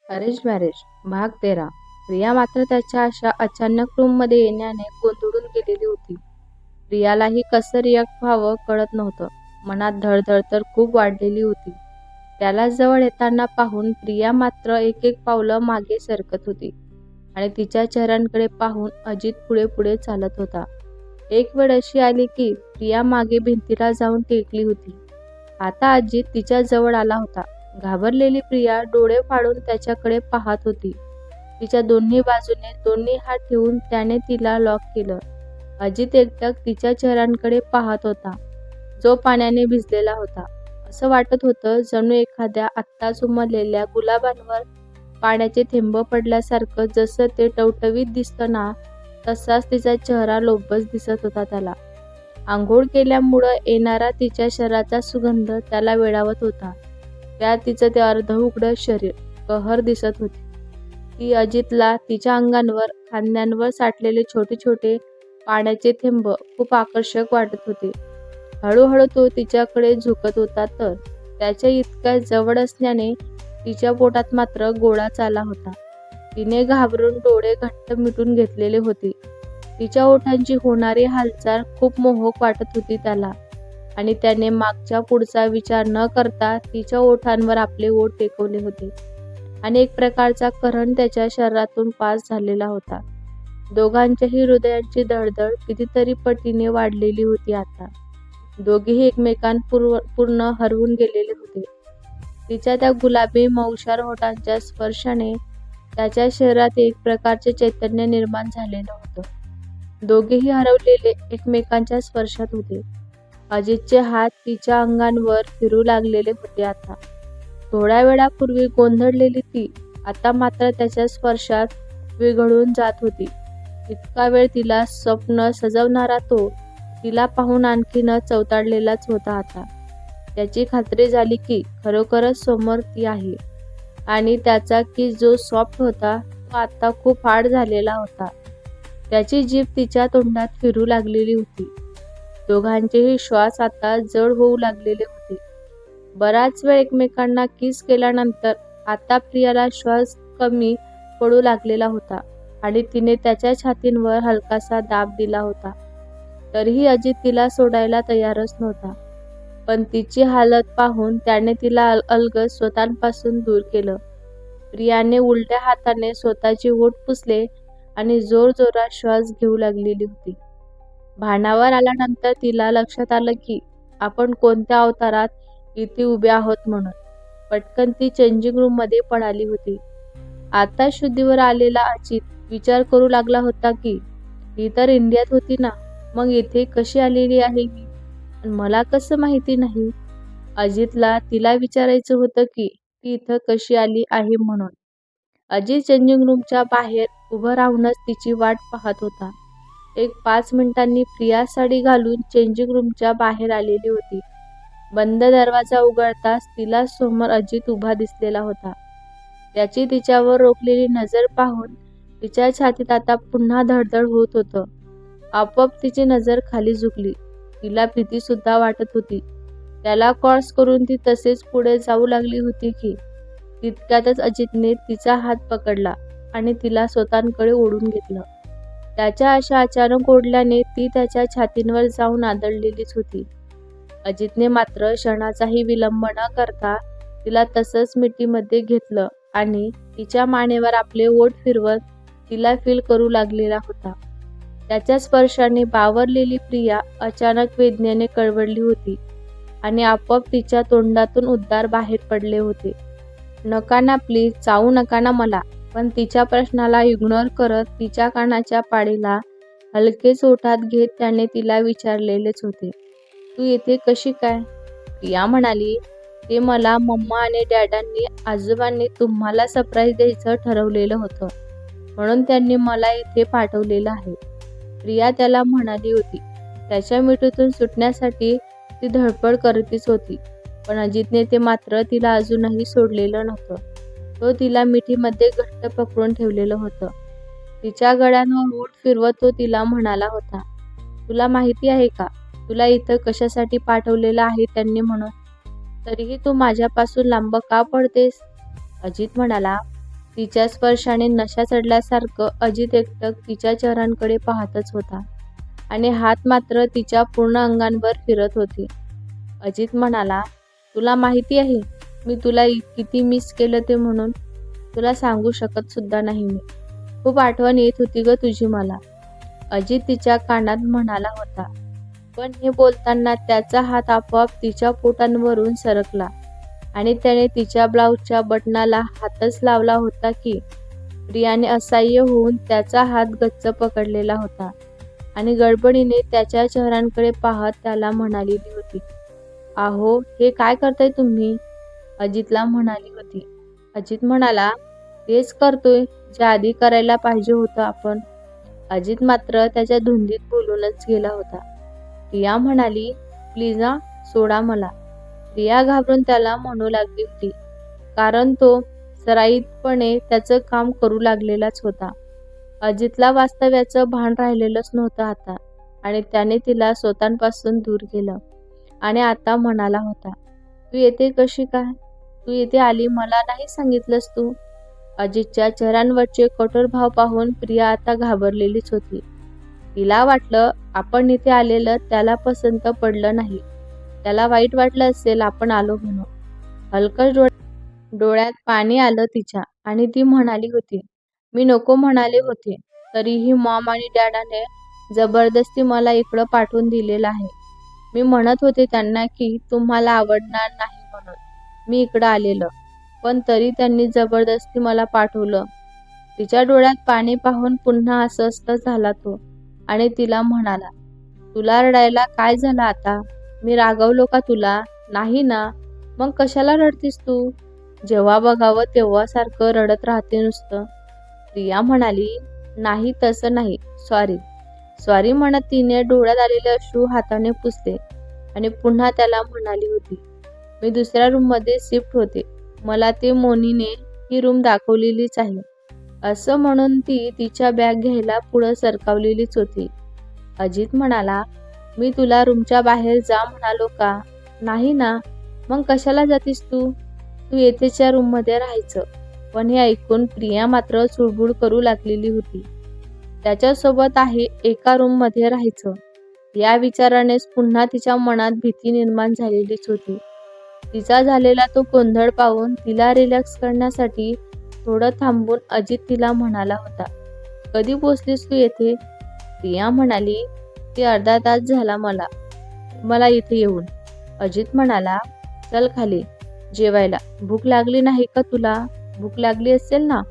Arrange marriage भाग 13. प्रिया मात्र त्याच्या अशा अचानक रूममध्ये येण्याने गोंधळून गेलेली होती. प्रियालाही कसं रिॲक्ट व्हावं कळत नव्हतं. मनात धडधड तर खूप वाढलेली होती. त्याला जवळ येताना पाहून प्रिया मात्र एक एक पावलं मागे सरकत होती आणि तिच्या चेहऱ्याकडे पाहून अजित पुढे पुढे चालत होता. एक वेळ अशी आली की प्रिया मागे भिंतीला जाऊन टेकली होती. आता अजित तिच्या जवळ आला होता. घाबरलेली प्रिया डोळे फाडून त्याच्याकडे पाहत होती. तिच्या दोन्ही बाजूने दोन्ही हात ठेवून त्याने तिला लॉक केलं. अजित एकटक तिच्या चेहऱ्याकडे पाहत होता, जो पाण्याने भिजलेला होता. असं वाटत होतं जणू एखाद्या आत्ताच उमललेल्या गुलाबांवर पाण्याचे थेंब पडल्यासारखं. जसं ते टवटवीत दिसतं ना, तसाच तिचा चेहरा लोभस दिसत होता त्याला. आंघोळ केल्यामुळं येणारा तिच्या शरीराचा सुगंध त्याला वेडावत होता. त्यात तिचं ते अर्धउघडं शरीर कहर दिसत होते. ती अजितला तिच्या अंगावर, खांद्यांवर साठलेले छोटे छोटे पाण्याचे थेंब खूप आकर्षक वाटत होते. हळूहळू तो तिच्याकडे झुकत होता, तर त्याच्या इतक्या जवळ असल्याने तिच्या पोटात मात्र गोळाच आला होता. तिने घाबरून डोळे घट्ट मिटून घेतलेले होते. तिच्या ओठांची होणारी हालचाल खूप मोहक वाटत होती त्याला, आणि त्याने मागच्या पुढचा विचार न करता तिच्या ओठांवर आपले ओठ टेकवले होते आणि एक प्रकारचा करंट त्याच्या शरीरातून पास झालेला होता. दोघांच्याही हृदयांची धडधड कितीतरी पटीने वाढलेली होती. आता दोघेही पूर्ण हरवून गेलेले होते. तिच्या त्या गुलाबी मऊशार ओठांच्या स्पर्शाने त्याच्या शरीरात एक प्रकारचे चैतन्य निर्माण झालेलं होतं. दोघेही हरवलेले एकमेकांच्या स्पर्शात होते. अजितचे हात तिच्या अंगावर फिरू लागलेले होते. आता थोड्या वेळापूर्वी गोंधळलेली ती आता मात्र त्याच्या स्पर्शात विरघळून जात होती. इतका वेळ तिला स्वप्न सजवणारा तो तिला पाहून आणखीन चवताळलेलाच होता. आता त्याची खात्री झाली की खरोखरच समोर ती आहे, आणि त्याचा किस जो सॉफ्ट होता तो आता खूप हार्ड झालेला होता. त्याची जीभ तिच्या तोंडात फिरू लागलेली होती. दोघांचेही श्वास आता जड होऊ लागलेले होते. बराच वेळ एकमेकांना किस केल्यानंतर आता प्रियाला श्वास कमी पडू लागलेला होता आणि तिने त्याच्या छातीवर हलकासा दाब दिला होता. तरीही अजित तिला सोडायला तयारच नव्हता. पण तिची हालत पाहून त्याने तिला अलगद स्वतःपासून दूर केलं. प्रियाने उलट्या हाताने स्वतःची ओठ पुसले आणि जोरजोरात श्वास घेऊ लागलेली होती. भानावर आल्यानंतर तिला लक्षात आलं की आपण कोणत्या अवतारात इथे उभे आहोत म्हणून. पटकन ती चेंजिंग रूममध्ये पळाली होती. आता शुद्धीवर आलेला अजित विचार करू लागला होता की ही तर इंडियात होती ना, मग इथे कशी आलेली आहे ही, मला कसं माहिती नाही. अजितला तिला विचारायचं होतं की ती इथं कशी आली आहे म्हणून. अजित चेंजिंग रूमच्या बाहेर उभं राहूनच तिची वाट पाहत होता. एक 5 मिनिटांनी प्रिया साडी घालून चेंजिंग रूमच्या बाहेर आलेली होती. बंद दरवाजा उघडताच तिला समोर अजित उभा दिसलेला होता. त्याची तिच्यावर रोखलेली नजर पाहून तिच्या छातीत आता पुन्हा धडधड होत होतं. आपोआप तिची नजर खाली झुकली. तिला भीती सुद्धा वाटत होती. त्याला क्रॉस करून ती तसेच पुढे जाऊ लागली होती की तितक्यातच अजितने तिचा हात पकडला आणि तिला स्वतःकडे ओढून घेतलं. त्याच्या अशा अचानक ओढल्याने ती त्याच्या छातीवर जाऊन आदळलेलीच होती. अजितने मात्र क्षणाचाही विलंब न करता तिला तसंच मिठीमध्ये घेतलं आणि तिच्या मानेवर आपले ओठ फिरवत तिला फील करू लागलेला होता. त्याच्या स्पर्शाने बावरलेली प्रिया अचानक वेदनेने कळवळली होती आणि आपोआप तिच्या तोंडातून उद्गार बाहेर पडले होते. नका ना प्लीज, चावू नका ना मला. पण तिच्या प्रश्नाला इग्नोर करत तिच्या कानाच्या पाडीला हलकेच ओठात घेत त्याने तिला विचारलेलेच होते, तू इथे कशी काय? प्रिया म्हणाली, ते मला मम्मा आणि डॅडांनी, आजोबांनी तुम्हाला सरप्राईज द्यायचं ठरवलेलं होतं, म्हणून त्यांनी मला इथे पाठवलेलं आहे. प्रिया त्याला म्हणाली होती. त्याच्या मिठीतून सुटण्यासाठी ती धडपड करतीच होती, पण अजितने ते मात्र तिला अजूनही सोडलेलं नव्हतं. तो तिला मिठीमध्ये घट्ट पकडून ठेवलेलं होतं. तिच्या गळ्यांवर ओठ फिरवत तो तिला म्हणाला होता, तुला माहिती आहे का तुला इथं कशासाठी पाठवलेलं आहे त्यांनी म्हणून? तरीही तू माझ्यापासून लांब का पडतेस? अजित म्हणाला, तिच्या स्पर्शाने नशा चढल्यासारखं अजित एकटक तिच्या चेहऱ्यांकडे पाहतच होता आणि हात मात्र तिच्या पूर्ण अंगांवर फिरत होते. अजित म्हणाला, तुला माहिती आहे मी तुला किती मिस केलं ते म्हणून तुला सांगू शकत सुद्धा नाही मी. खूप आठवण येत होती ग तुझी मला, अजित तिच्या कानात म्हणाला होता. पण हे बोलताना त्याचा हात आपोआप तिच्या पोटांवरून सरकला आणि त्याने तिच्या ब्लाऊजच्या बटनाला हातच लावला होता की प्रियाने असह्य होऊन त्याचा हात गच्च पकडलेला होता आणि गडबडीने त्याच्या चेहऱ्यांकडे पाहत त्याला म्हणालेली होती, आहो हे काय करताय तुम्ही, अजितला म्हणाली होती. अजित म्हणाला, तेच करतोय जे आधी करायला पाहिजे होतं आपण. अजित मात्र त्याच्या धुंदीत बोलूनच गेला होता. प्रिया म्हणाली, प्लीज सोडा मला. प्रिया घाबरून त्याला म्हणू लागली होती, कारण तो सराईतपणे त्याचं काम करू लागलेलाच होता. अजितला वास्तव्याचं भान राहिलेलंच नव्हतं आता आणि त्याने तिला स्वतःपासून दूर केलं आणि आता म्हणाला होता, तू येते कशी काय, तू इथे आली मला नाही सांगितलंस तू. अजितच्या चेहऱ्यांवरचे कठोर भाव पाहून प्रिया आता घाबरलेलीच होती. तिला वाटलं आपण इथे आलेलं त्याला पसंत पडलं नाही, त्याला वाईट वाटलं असेल आपण आलो म्हणून. हलकच डोळ्यात पाणी आलं तिच्या आणि ती म्हणाली होती, मी नको म्हणाले होते तरीही मॉम आणि डॅडाने जबरदस्ती मला इकडं पाठवून दिलेलं आहे. मी म्हणत होते त्यांना की तुम्हाला आवडणार नाही म्हणून मी इकडं आलेलं, पण तरी त्यांनी जबरदस्ती मला पाठवलं. तिच्या डोळ्यात पाणी पाहून पुन्हा अस्वस्थ झाला तो आणि तिला म्हणाला, तुला रडायला काय झालं आता, मी रागवलो का तुला, नाही ना, मग कशाला रडतीस तू, जेव्हा बघावं तेव्हा सारखं रडत राहते नुसतं. प्रिया म्हणाली, नाही तसं नाही, सॉरी सॉरी म्हणत तिने डोळ्यात आलेले अश्रू हाताने पुसले आणि पुन्हा त्याला म्हणाली होती, मी दुसऱ्या रूममध्ये शिफ्ट होते, मला ते मोनीने ही रूम दाखवलेलीच आहे. असं म्हणून ती तिच्या बॅग घ्यायला पुढं सरकावलेलीच होती. अजित म्हणाला, मी तुला रूमच्या बाहेर जा म्हणालो का, नाही ना, मग कशाला जातीस तू, तू येथेच्या रूममध्ये राहायचं. पण हे ऐकून प्रिया मात्र चुळबुळ करू लागलेली होती. त्याच्यासोबत आहे एका रूममध्ये राहायचं या विचारानेच पुन्हा तिच्या मनात भीती निर्माण झालेलीच होती. तिचा झालेला तो गोंधळ पाहून तिला रिलॅक्स करण्यासाठी थोडं थांबून अजित तिला म्हणाला होता, कधी पोचलीस तू येथे. प्रिया म्हणाली, ती अर्धा तास झाला मला इथे येऊन. अजित म्हणाला, चल खाली जेवायला, भूक लागली नाही का तुला, भूक लागली असेल ना,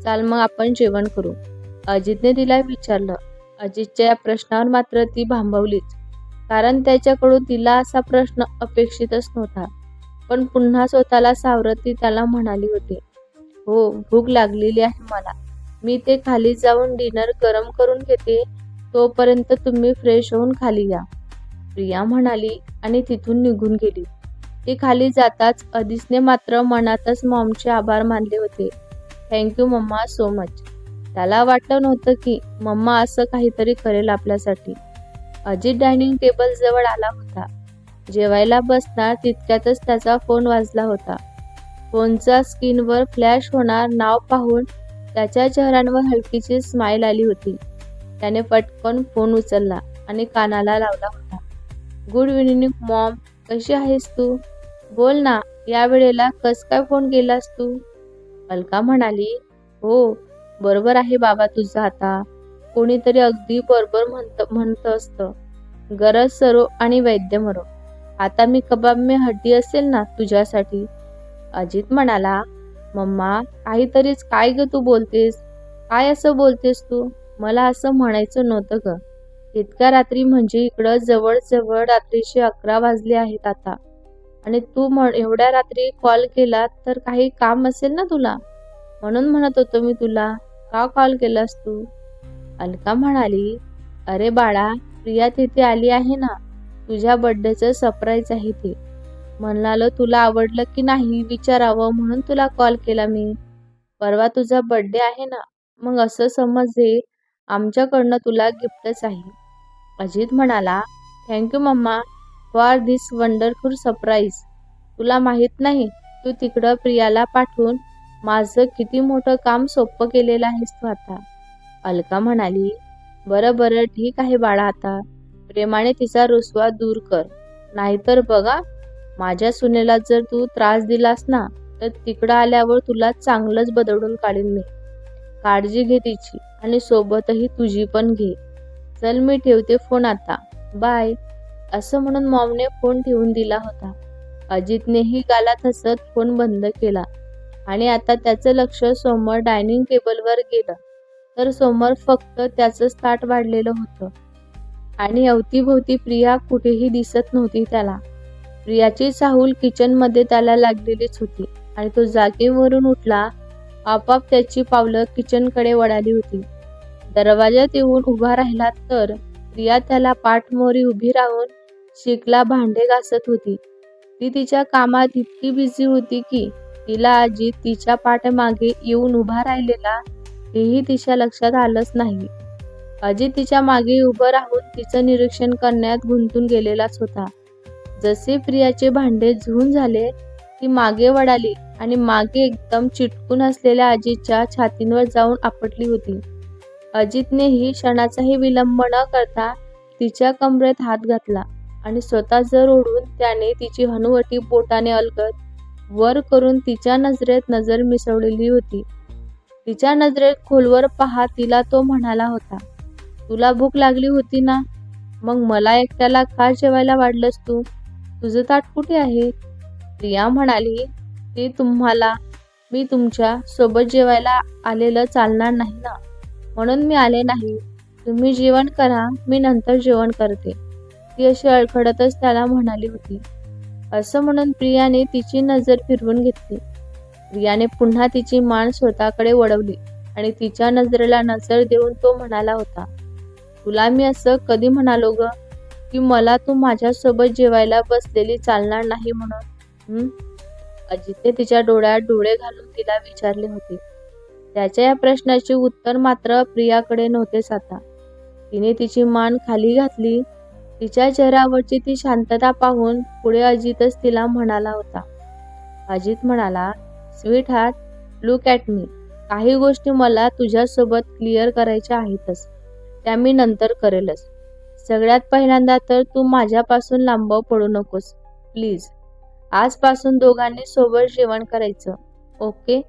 चाल मग आपण जेवण करू, अजितने तिला विचारलं. अजितच्या या प्रश्नावर मात्र ती भांबवलीच, कारण त्याच्याकडून तिला असा प्रश्न अपेक्षितच नव्हता. पण पुन्हा स्वतःला सावरत ती त्याला म्हणाली होती, हो भूक लागलेली आहे मला, मी ते खाली जाऊन डिनर गरम करून घेते, तोपर्यंत तुम्ही फ्रेश होऊन खाली या. प्रिया म्हणाली आणि तिथून निघून गेली. ती खाली जाताच अदिसने मात्र मनातच मॉमचे आभार मानले होते. Thank you mamma so much. त्याला वाटलं नव्हतं की मम्मा असं काहीतरी करेल आपल्यासाठी. अजित डायनिंग टेबल जवळ आला होता. जेवायला बसणार तितक्यातच त्याचा फोन वाजला होता. फोनचा स्क्रीनवर फ्लॅश होणार नाव पाहून त्याच्या चेहऱ्यावर हलकीची स्माईल आली होती. त्याने पटकन फोन उचलला आणि कानाला लावला होता. गुड इव्हनिंग मॉम, कशी आहेस तू, बोल ना, या वेळेला कस काय फोन केलास तू. अलका म्हणाली, हो बरोबर आहे बाबा तुझं, आता कोणीतरी अगदी बरोबर म्हणत असतं, गरज सरो आणि वैद्य मरो. आता मी कबाब में हड्डी असेल ना तुझ्यासाठी. अजित म्हणाला, मम्मा काहीतरीच काय ग तू बोलतेस, काय असं बोलतेस तू, मला असं म्हणायचं नव्हतं ग. इतक्या रात्री म्हणजे इकडं जवळ रात्रीचे 11 वाजले आहेत आता, आणि तू एवढ्या रात्री कॉल केला तर काही काम असेल ना तुला, म्हणून म्हणत होतो मी तुला, का कॉल केलास तू. अलका म्हणाली, अरे बाळा, प्रिया तिथे आली आहे ना, तुझ्या बर्थडेचं सरप्राईज आहे ते, म्हणालो तुला आवडलं की नाही विचारावं म्हणून तुला कॉल केला मी. परवा तुझा बर्थडे आहे ना, मग असं समज हे आमच्याकडनं तुला गिफ्टच आहे. अजित म्हणाला, thank you mamma for this wonderful surprise. तुला माहित नाही, तू तिकडं प्रियाला पाठवून माझं किती मोठं काम सोपं केलेलं आहेस तू आता. अलका म्हणाली, बरं बरं ठीक आहे बाळा आता. प्रेमाने तिचा रुसवा दूर कर. नाहीतर बघा, माझ्या सुनेला जर तू त्रास दिलास ना, तर तिकडं आल्यावर तुला चांगलंच बदलून काढीन मी. काळजी घे तिची आणि सोबतही तुझी पण घे. चल मी ठेवते फोन आता. बाय. असं म्हणून मॉमने फोन ठेवून दिला होता. अजितनेही गालात हसत फोन बंद केला आणि आता त्याचं लक्ष समोर डायनिंग टेबलवर गेलं तर समोर फक्त त्याचंच ताट वाढलेलं होतं आणि अवतीभोवती प्रिया कुठेही दिसत नव्हती त्याला. प्रियाची चाहूल किचनमध्ये त्याला लागलेलीच होती आणि तो जागेवरून उठला. आपोआप त्याची पावलं किचनकडे वळाली होती. दरवाजात येऊन उभा राहिला तर प्रिया त्याला पाठमोरी उभी राहून शिकला भांडे घासत होती. ती तिच्या कामात इतकी बिझी होती की तिला अजित तिच्या पाठमागे येऊन उभा राहिलेला हेही तिच्या लक्षात आलंच नाही. अजित तिच्या मागे उभं राहून तिचं निरीक्षण करण्यात गुंतून गेलेलाच होता. जसे प्रियाचे भांडे धुवून झाले ती मागे वळाली आणि मागे एकदम चिटकून असलेल्या अजितच्या छातीवर जाऊन आपटली होती. अजितनेही क्षणाचाही विलंब न करता तिच्या कमरेत हात घातला आणि स्वतः जर ओढून त्याने तिची हनुवटी बोटाने अलगद वर करून तिच्या नजरेत नजर मिसळलेली होती. तिच्या नजरेत खोलवर पाहत तिला तो म्हणाला होता, तुला भूक लागली होती ना, मग मला एकट्याला का जेवायला वाढलंस तू? तुझं ताट कुठे आहे? प्रिया म्हणाली, ते तुम्हाला मी तुमच्या सोबत जेवायला आलेलं चालणार नाही ना, म्हणून मी आले नाही. तुम्ही जेवण करा, मी नंतर जेवण करते. ती अशी अडखडतच त्याला म्हणाली होती. असं म्हणून प्रियाने तिची नजर फिरवून घेतली. प्रियाने पुन्हा तिची मान स्वतःकडे वळवली आणि तिच्या नजरेला नजर देऊन तो म्हणाला होता, तुला मी असं कधी म्हणालो ग की मला तू माझ्यासोबत जेवायला बसलेली चालणार नाही म्हणून? अजितने तिच्या डोळ्यात डोळे घालून तिला विचारले होते. त्याच्या या प्रश्नाचे उत्तर मात्र प्रियाकडे नव्हतेच आता. तिने तिची मान खाली घातली. तिच्या चेहऱ्यावरची ती शांतता पाहून पुढे अजितच तिला म्हणाला होता. अजित म्हणाला, sweet heart, look at me. काही गोष्टी मला तुझ्यासोबत क्लिअर करायच्या आहेतच. त्या मी नंतर करेलच. सगळ्यात पहिल्यांदा तर तू माझ्यापासून लांब पडू नकोस प्लीज. आजपासून दोघांनी सोबत जेवण करायचं, ओके?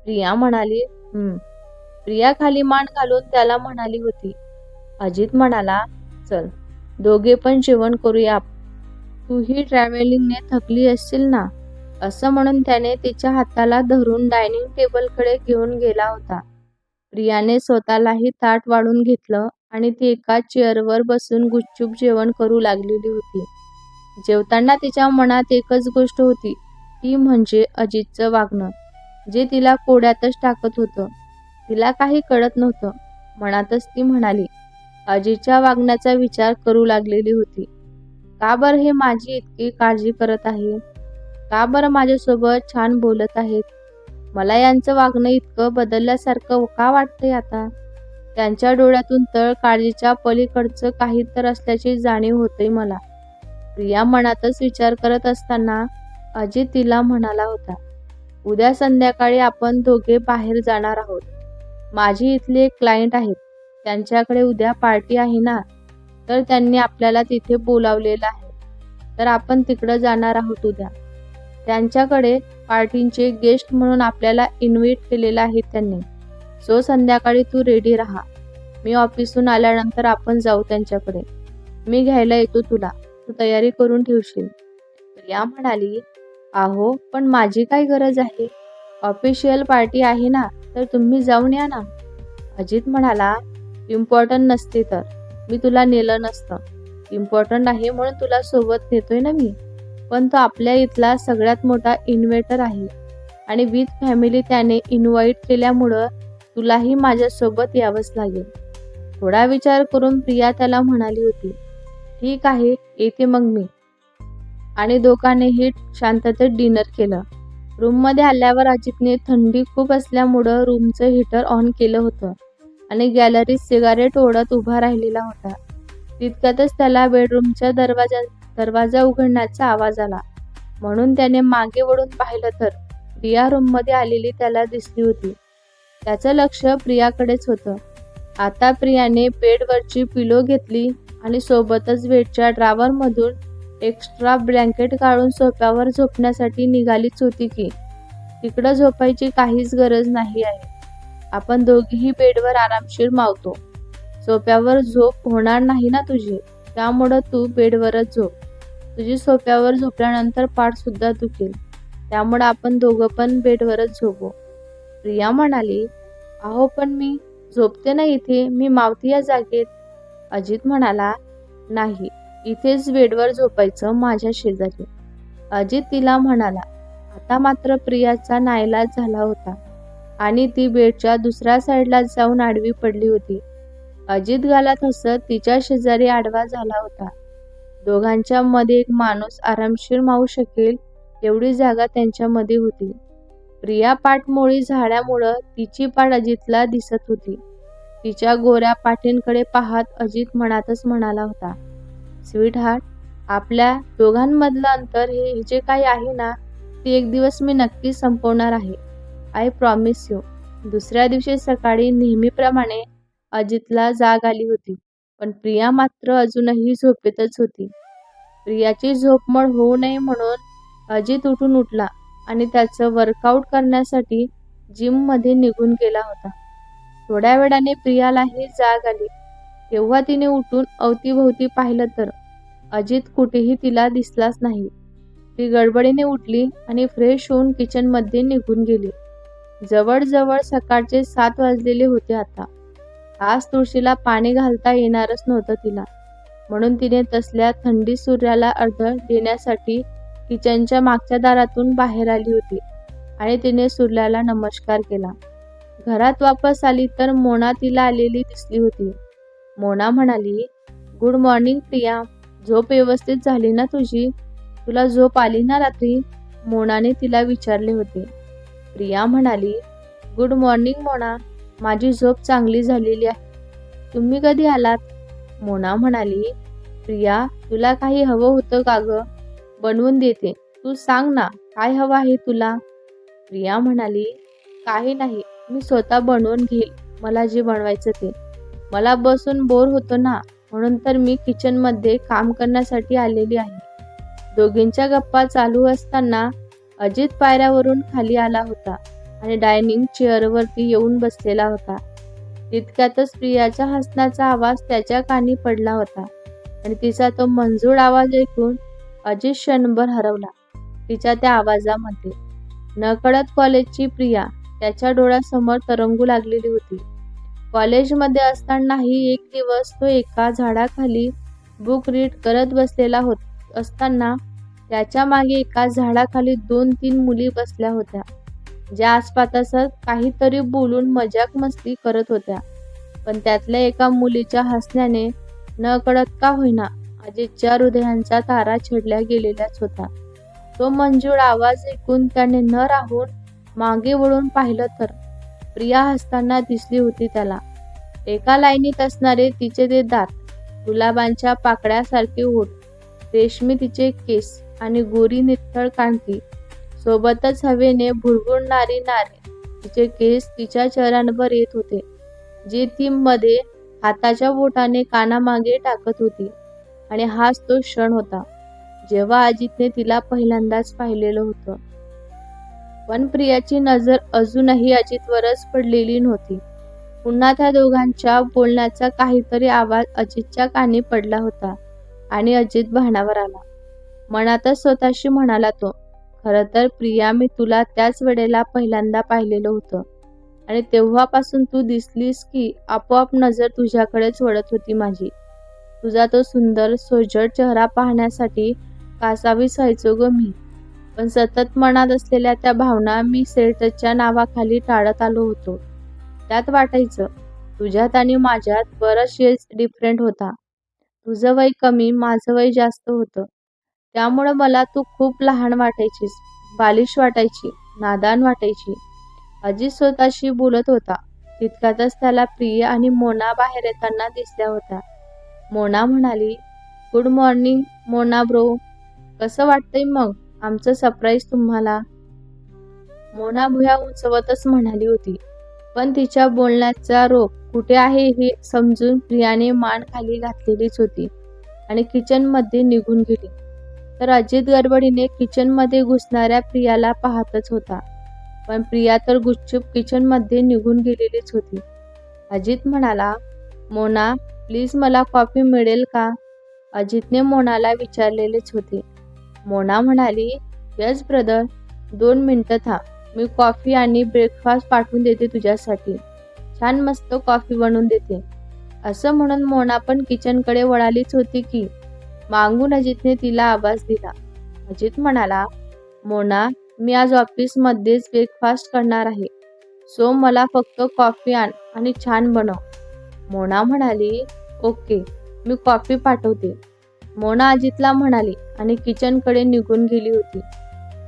प्रिया म्हणाली, प्रिया खाली मान घालून त्याला म्हणाली होती. अजित म्हणाला, चल दोघे पण जेवण करूया. तूही ट्रॅव्हलिंगने थकली असशील ना. असं म्हणून त्याने तिच्या हाताला धरून डायनिंग टेबलकडे घेऊन गेला होता. प्रियाने स्वतःलाही ताट वाढून घेतलं आणि ती एका चेअरवर बसून गुपचूप जेवण करू लागलेली होती. जेवताना तिच्या मनात एकच गोष्ट होती, ती म्हणजे अजितचं वागणं, जे तिला कोड्यातच टाकत होतं. तिला काही कळत नव्हतं. मनातच ती म्हणाली, अजितच्या वागण्याचा विचार करू लागलेली होती. का बरं हे माझी इतकी काळजी करत आहे? का बरं माझ्यासोबत छान बोलत आहेत? मला यांचं वागणं इतकं बदलल्यासारखं का वाटतंय आता? त्यांच्या डोळ्यातून तळ काळजीच्या पलीकडचं काही तर असल्याची जाणीव होते मला. प्रिया मनातच विचार करत असताना अजित तिला म्हणाला होता, उद्या संध्याकाळी आपण दोघे बाहेर जाणार आहोत. माझी इथली एक क्लायंट आहेत. त्यांच्याकडे उद्या पार्टी आहे ना, तर त्यांनी आपल्याला तिथे बोलावलेलं आहे. तर आपण तिकडं जाणार आहोत उद्या. त्यांच्याकडे पार्टीचे गेस्ट म्हणून आपल्याला इन्व्हाइट केलेलं आहे त्यांनी. सो संध्याकाळी तू रेडी राहा. मी ऑफिसहून आल्यानंतर आपण जाऊ त्यांच्याकडे. मी घ्यायला येतो तुला. तू तयारी करून ठेवशील. प्रिया म्हणाली, अहो पण माझी काय गरज आहे? ऑफिशियल पार्टी आहे ना, तर तुम्ही जाऊन या ना. अजित म्हणाला, इम्पॉर्टंट नसते तर मी तुला नेलं नसतं. इम्पॉर्टंट आहे म्हणून तुला सोबत नेतोय ना मी. पण तो आपल्या इथला सगळ्यात मोठा इन्व्हेटर आहे आणि विथ फॅमिली त्याने इन्व्हाइट केल्यामुळं तुलाही माझ्यासोबत यावंच लागेल. थोडा विचार करून प्रिया त्याला म्हणाली होती, ठीक आहे येते मग मी. आणि दोघांनीही शांततेत डिनर केलं. रूममध्ये आल्यावर अजितने थंडी खूप असल्यामुळं रूमचं हीटर ऑन केलं होतं आणि गॅलरीत सिगारेट ओढत उभा राहिलेला होता. तितक्यातच त्याला बेडरूमच्या दरवाजा उघडण्याचा आवाज आला. म्हणून त्याने मागे वळून पाहिलं तर प्रिया रूममध्ये आलेली त्याला दिसली होती. त्याचं लक्ष प्रियाकडेच होतं. आता प्रियाने बेडवरची पिलो घेतली आणि सोबतच बेडच्या ड्रॉवरमधून एक्स्ट्रा ब्लँकेट काढून सोफ्यावर झोपण्यासाठी निघालीच होती की तिकडं झोपायची काहीच गरज नाही आहे. आपण दोघीही बेडवर आरामशीर मावतो. सोफ्यावर झोप होणार नाही ना तुझी, त्यामुळं तू बेडवरच झोप. तुझी सोफ्यावर झोपल्यानंतर पाठसुद्धा दुखेल, त्यामुळं आपण दोघं पण बेडवरच झोपू. प्रिया म्हणाली, अहो पण मी झोपते ना इथे, मी मावते या जागेत. अजित म्हणाला, नाही, इथेच बेडवर झोपायचं माझ्या शेजारी. अजित तिला म्हणाला. आता मात्र प्रियाचा नाईलाज झाला होता आणि ती बेडच्या दुसऱ्या साईडला जाऊन आडवी पडली होती. अजित गालात हसत तिच्या शेजारी आडवा झाला होता. दोघांच्या मध्ये एक माणूस आरामशीर मावू शकेल एवढी जागा त्यांच्यामध्ये होती. प्रिया पाठमोळी झाल्यामुळं तिची पाठ अजितला दिसत होती. तिच्या गोऱ्या पाठींकडे पाहत अजित मनातच म्हणाला होता, स्वीट हार्ट, आपल्या दोघांमधलं अंतर हे जे काही आहे ना, ते एक दिवस मी नक्की संपवणार आहे. I promise you. दुसऱ्या दिवशी सकाळी नेहमीप्रमाणे अजितला जाग आली होती, पण प्रिया मात्र अजूनही झोपेतच होती. प्रियाची झोपमोड होऊ नये म्हणून अजित उठला आणि त्याचं वर्कआउट करण्यासाठी जिममध्ये निघून गेला होता. थोड्या वेळाने प्रियालाही जाग आली. तेव्हा तिने उठून अवतीभोवती पाहिलं तर अजित कुठेही तिला दिसलाच नाही. ती गडबडीने उठली आणि फ्रेश होऊन किचनमध्ये निघून गेली. जवळजवळ सकाळचे 7 वाजलेले होते आता. आज तुळशीला पाणी घालता येणारच नव्हतं तिला, म्हणून तिने तसल्या थंडी सूर्याला अर्घ्य देण्यासाठी किचनच्या मागच्या दारातून बाहेर आली होती आणि तिने सूर्याला नमस्कार केला. घरात वापस आली तर मोना तिला आलेली दिसली होती. मोना म्हणाली, गुड मॉर्निंग प्रिया, झोप व्यवस्थित झाली ना तुझी? तुला झोप आली ना रात्री? मोनाने तिला विचारले होते. प्रिया म्हणाली, गुड मॉर्निंग मोना, माझी झोप चांगली झालेली आहे. तुम्ही कधी आलात? मोना म्हणाली, प्रिया, तुला काही हवं होतं का गं? बनवून देते, तू सांग ना, काय हवं आहे तुला? प्रिया म्हणाली, काही नाही, मी स्वतः बनवून घेईल मला जे बनवायचं ते. मला बसून बोर होतो ना, म्हणून तर मी किचनमध्ये काम करण्यासाठी आलेली आहे. दोघींच्या गप्पा चालू असताना अजित पायऱ्यावरून खाली आला होता आणि डायनिंग चेअरवरती येऊन बसलेला होता. तितक्यातच प्रियाच्या हसण्याचा आवाज त्याच्या कानी पडला होता आणि तिचा तो मंजूळ आवाज ऐकून अजित क्षणभर हरवला तिच्या त्या आवाजामध्ये. नकळत कॉलेजची प्रिया त्याच्या डोळ्यासमोर तरंगू लागलेली होती. कॉलेजमध्ये असतानाही एक दिवस तो एका झाडाखाली बुक रीड करत बसलेला असताना त्याच्या मागे एका झाडाखाली 2-3 मुली बसल्या होत्या, ज्या आसपास काहीतरी बोलून मजाक मस्ती करत होत्या. पण त्यातल्या एका मुलीच्या हसण्याने नकळत का होईना अजितच्या हृदयांच्या तारा छेडल्या गेलेल्याच होता. तो मंजूळ आवाज ऐकून त्याने न राहून मागे वळून पाहिलं तर प्रिया हसताना दिसली होती त्याला. एका लाईनीत असणारे तिचे ते दात, गुलाबांच्या पाकळ्यासारखे ओठ, रेशमी तिचे केस आणि गोरी नितळ कांती, सोबतच हवेने भुरभुरणारी नारे तिचे केस तिच्या चेहऱ्यावर येत होते, जे ती मध्ये हाताच्या बोटाने कानामागे टाकत होती. आणि हाच तो क्षण होता जेव्हा अजितने तिला पहिल्यांदाच पाहिलेलं होतं. पण प्रियाची नजर अजूनही अजितवरच पडलेली नव्हती. पुन्हा त्या दोघांच्या बोलण्याचा काहीतरी आवाज अजितच्या कानी पडला होता आणि अजित भानावर आला. मनातच स्वतःशी म्हणाला तो, खरं तर प्रिया, मी तुला त्याच वेळेला पहिल्यांदा पाहिलेलं होतं आणि तेव्हापासून तू दिसलीस की आपोआप नजर तुझ्याकडेच वळत होती माझी. तुझा तो सुंदर सोजळ चेहरा पाहण्यासाठी कासावीस व्हायचो ग मी. पण सतत मनात असलेल्या त्या भावना मी सेटच्या नावाखाली टाळत आलो होतो. त्यात वाटायचं तुझ्यात आणि माझ्यात बराचसेच डिफरंट होता. तुझं वय कमी, माझं वय जास्त होतं. त्यामुळं मला तू खूप लहान वाटायचीस, बालिश वाटायची, नादान वाटायची. अजित स्वतःशी बोलत होता. तितक्यातच त्याला प्रिया आणि मोना बाहेर येताना दिसल्या होत्या. मोना म्हणाली, गुड मॉर्निंग मोना ब्रो, कसं वाटतंय मग आमचं सरप्राईज तुम्हाला? मोना भुया उंचवतच म्हणाली होती. पण तिच्या बोलण्याचा रोख कुठे आहे हे समजून प्रियाने मान खाली घातलेलीच होती आणि किचनमध्ये निघून गेली. तर अजित गडबडीने किचनमध्ये घुसणाऱ्या प्रियाला पाहतच होता. पण प्रिया तर गुपचूप किचनमध्ये निघून गेलेलीच होती. अजित म्हणाला, मोना प्लीज मला कॉफी मिळेल का? अजितने मोनाला विचारलेलेच होते. मोना म्हणाली, यस ब्रदर, 2 मिनिटं थांब, मी कॉफी आणि ब्रेकफास्ट पाठवून देते तुझ्यासाठी. छान मस्त कॉफी बनवून देते. असं म्हणून मोना पण किचनकडे वळालीच होती की मागून अजितने तिला आवाज दिला. अजित म्हणाला, मोना मी आज ऑफिसमध्येच ब्रेकफास्ट करणार आहे, सो मला फक्त कॉफी आण आणि छान बनव. मोना म्हणाली, ओके, मी कॉफी पाठवते. मोना अजितला म्हणाली आणि किचनकडे निघून गेली होती.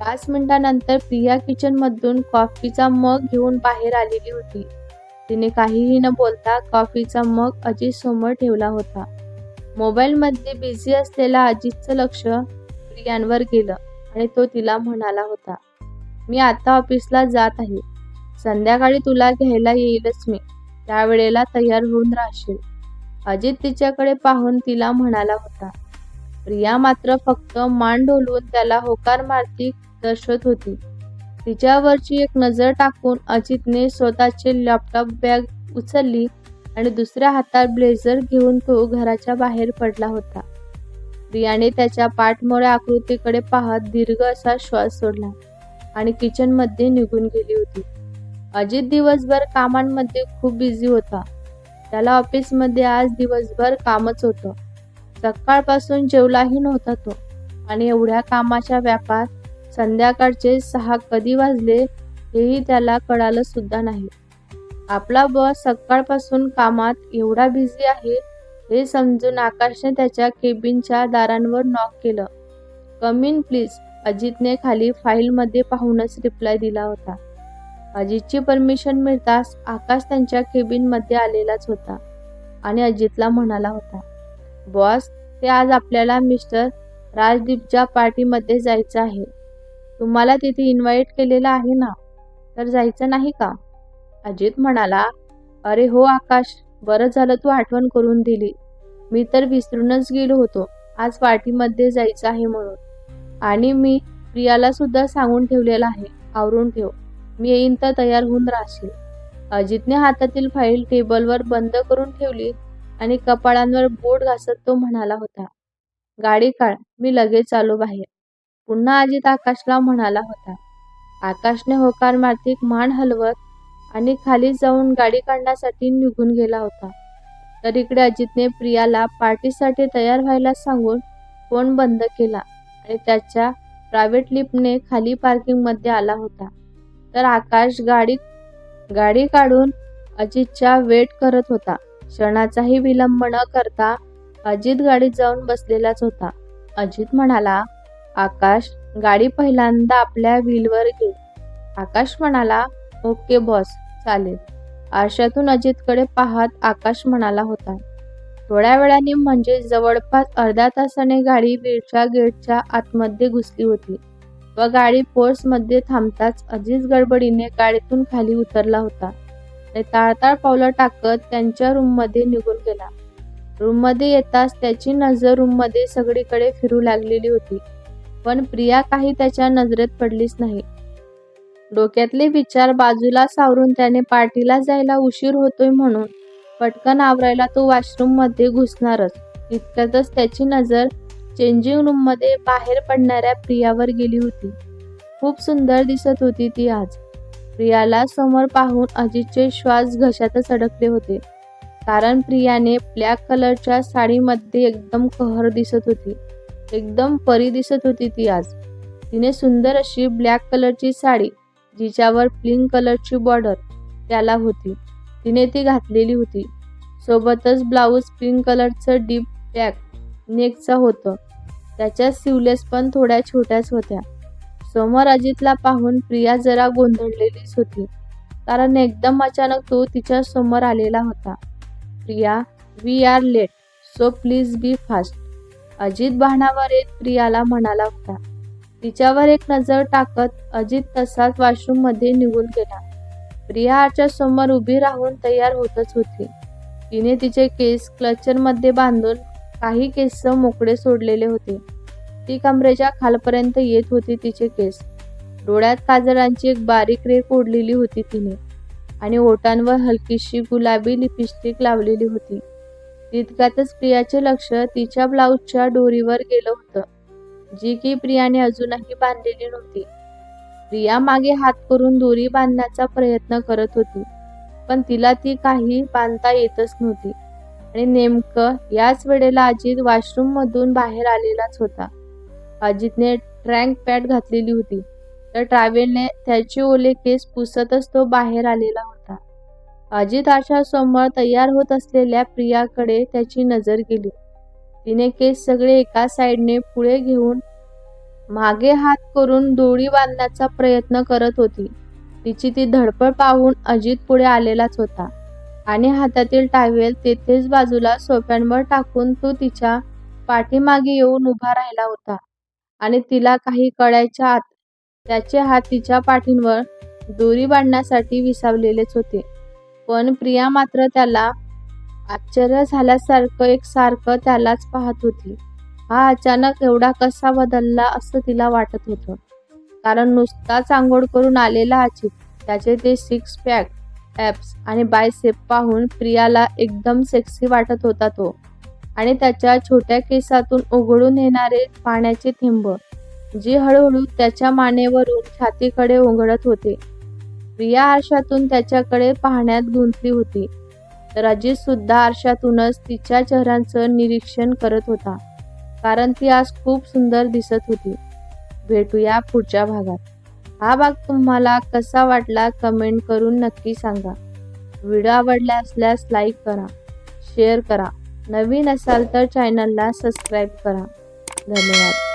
5 मिनिटांनंतर प्रिया किचनमधून कॉफीचा मग घेऊन बाहेर आलेली होती. तिने काहीही न बोलता कॉफीचा मग अजित समोर ठेवला होता. मोबाईलमध्ये बिझी असलेला अजितचं लक्ष प्रियांवर गेलं आणि तो तिला म्हणाला होता, मी आता ऑफिसला जात आहे. संध्याकाळी तुला घ्यायला येईलच मी. त्यावेळेला तयार होऊन राहशील. अजित तिच्याकडे पाहून तिला म्हणाला होता. प्रिया मात्र फक्त मान डोलवून त्याला होकार मारती दर्शवत होती. तिच्यावरची एक नजर टाकून अजितने स्वतःचे लॅपटॉप बॅग उचलली आणि दुसऱ्या हातात ब्लेझर घेऊन तो घराच्या बाहेर पडला होता. प्रियाने त्याच्या पाठमोऱ्या आकृतीकडे पाहत दीर्घ असा श्वास सोडला आणि किचनमध्ये निघून गेली होती. अजित दिवसभर कामांमध्ये खूप बिझी होता. त्याला ऑफिसमध्ये आज दिवसभर कामच होतं. सकाळपासून जेवलाही नव्हता तो आणि एवढ्या कामाच्या व्यापात संध्याकाळचे 6 कधी वाजले हेही त्याला कळालं सुद्धा नाही. आपला बॉस सकाळपासून कामात एवढा बिझी आहे हे समजून आकाशने त्याच्या केबिनच्या दारांवर नॉक केलं. कम इन प्लीज, अजितने खाली फाईलमध्ये पाहूनच रिप्लाय दिला होता. अजितची परमिशन मिळताच आकाश त्यांच्या केबिनमध्ये आलेलाच होता आणि अजितला म्हणाला होता, बॉस, ते आज आपल्याला मिस्टर राजदीपच्या पार्टीमध्ये जायचं आहे. तुम्हाला तिथे इन्व्हाइट केलेलं आहे ना, तर जायचं नाही का? अजित म्हणाला, अरे हो आकाश, बरं झालं तू आठवण करून दिली. मी तर विसरूनच गेलो होतो आज पार्टीमध्ये जायचं आहे म्हणून. आणि मी प्रियाला सुद्धा सांगून ठेवलेलं आहे, आवरून ठेव, मी येईन तर तयार होऊन राहशील. अजितने हातातील फाईल टेबलवर बंद करून ठेवली आणि कपाळांवर बोट घासत तो म्हणाला होता, गाडी काढ, मी लगेच आलो बाहेर. पुन्हा अजित आकाशला म्हणाला होता. आकाशने होकार मार्थिक मान हलवत आणि खाली जाऊन गाडी काढण्यासाठी निघून गेला होता. तर इकडे अजितने प्रियाला पार्टीसाठी तयार व्हायला सांगून फोन बंद केला आणि त्याच्या प्रायव्हेट लिफ्टने खाली पार्किंगमध्ये आला होता. तर आकाश गाडी काढून अजितच्या वेट करत होता. क्षणाचाही विलंब न करता अजित गाडीत जाऊन बसलेलाच होता. अजित म्हणाला, आकाश, गाडी पहिल्यांदा आपल्या व्हीलवर घे. आकाश म्हणाला, ओके बॉस, चालेल. आरशातून अजितकडे पाहत आकाश म्हणाला होता. थोड्या वेळाने म्हणजे जवळपास अर्ध्या तासाने गाडी व्हीलच्या गेटच्या आतमध्ये घुसली होती व गाडी फोर्समध्ये थांबताच अजित गडबडीने गाडीतून खाली उतरला होता आणि ताळताळ पावलं टाकत त्यांच्या रूममध्ये निघून गेला. रूममध्ये येताच त्याची नजर रूममध्ये सगळीकडे फिरू लागलेली होती, पण प्रिया काही त्याच्या नजरेत पडलीच नाही. डोक्यातले विचार बाजूला सावरून त्याने पार्टीला जायला उशीर होतोय म्हणून पटकन आवरायला तो वॉशरूममध्ये घुसणारच. इतक्यातच त्याची नजर चेंजिंग रूममध्ये बाहेर पडणाऱ्या प्रियावर गेली होती. खूप सुंदर दिसत होती ती आज. प्रियाला समोर पाहून अजितचे श्वास घशातच अडकले होते, कारण प्रियाने ब्लॅक कलरच्या साडीमध्ये एकदम कहर दिसत होती. एकदम परी दिसत होती ती आज. तिने सुंदर अशी ब्लॅक कलरची साडी, जिच्यावर पिंक कलरची बॉर्डर त्याला होती, तिने ती घातलेली होती. सोबतच ब्लाऊज पिंक कलरचं डीप ब्लॅक नेकचं होतं. त्याच्या सिवलेस पण थोड्या छोट्याच होत्या. समोर अजितला पाहून प्रिया जरा गोंधळलेलीच होती, कारण एकदम अचानक तो तिच्या समोर आलेला होता. Priya, we are late, so please be fast. Ajit भानावर येत प्रियाला म्हणाला होता. तिच्यावर एक नजर टाकत अजित तसाच वॉशरूममध्ये निघून गेला. प्रिया आरच्या समोर उभी राहून तयार होतच होती. तिने तिचे केस क्लचरमध्ये बांधून काही केस मोकळे सोडलेले होते. ती कमरेच्या खालपर्यंत येत होती तिचे केस. डोळ्यात काजळांची एक बारीक रेख ओढलेली होती तिने आणि ओठांवर हलकीशी गुलाबी लिपस्टिक लावलेली होती. तितक्यातच प्रियाचे लक्ष तिच्या ब्लाऊजच्या दोरीवर गेलं होतं, जी की प्रियाने अजूनही बांधलेली नव्हती. प्रिया मागे हात करून दोरी बांधण्याचा प्रयत्न करत होती, पण तिला ती काही बांधता येतच नव्हती. आणि नेमकं याच वेळेला अजित वॉशरूममधून बाहेर आलेलाच होता. अजितने ट्रँक पॅड घातलेली होती, तर ट्रॅव्हलने त्याचे ओले केस पुसतच तो बाहेर आलेला होता. अजित आरशासमोर तयार होत असलेल्या प्रियाकडे त्याची नजर गेली. तिने केस सगळे एका साईडने पुढे घेऊन मागे हात करून दोरी बांधण्याचा प्रयत्न करत होती. तिची ती धडपड पाहून अजित पुढे आलेलाच होता आणि हातातील टॉवेल तेथेच बाजूला सोफ्यावर टाकून तो तिच्या पाठीमागे येऊन उभा राहिला होता आणि तिला काही कळायच्या आत त्याचे हात तिच्या पाठीवर दोरी बांधण्यासाठी विसावलेलेच होते. पण प्रिया मात्र त्याला आश्चर्य झाल्यासारखं एकसारखं त्यालाच पाहत होती. हा अचानक एवढा कसा बदलला असं तिला वाटत होतं, कारण नुसताच आंघोळ करून आलेला अजित, त्याचे ते सिक्स पॅक, ॲब्स आणि बायसेप पाहून प्रियाला एकदम सेक्सी वाटत होता तो. आणि त्याच्या छोट्या केसातून उघळून येणारे पाण्याचे थेंब, जे हळूहळू त्याच्या मानेवरून छातीकडे ओघळत होते. प्रिया आरशातून त्याच्याकडे पाहण्यात गुंतली होती, तर अजित सुद्धा आरशातूनच तिच्या चेहऱ्याचं निरीक्षण करत होता, कारण ती आज खूप सुंदर दिसत होती. भेटूया पुढच्या भागात. हा भाग तुम्हाला कसा वाटला कमेंट करून नक्की सांगा. व्हिडिओ आवडला असल्यास लाईक करा, शेअर करा. नवीन असाल तर चॅनलला सबस्क्राईब करा. धन्यवाद.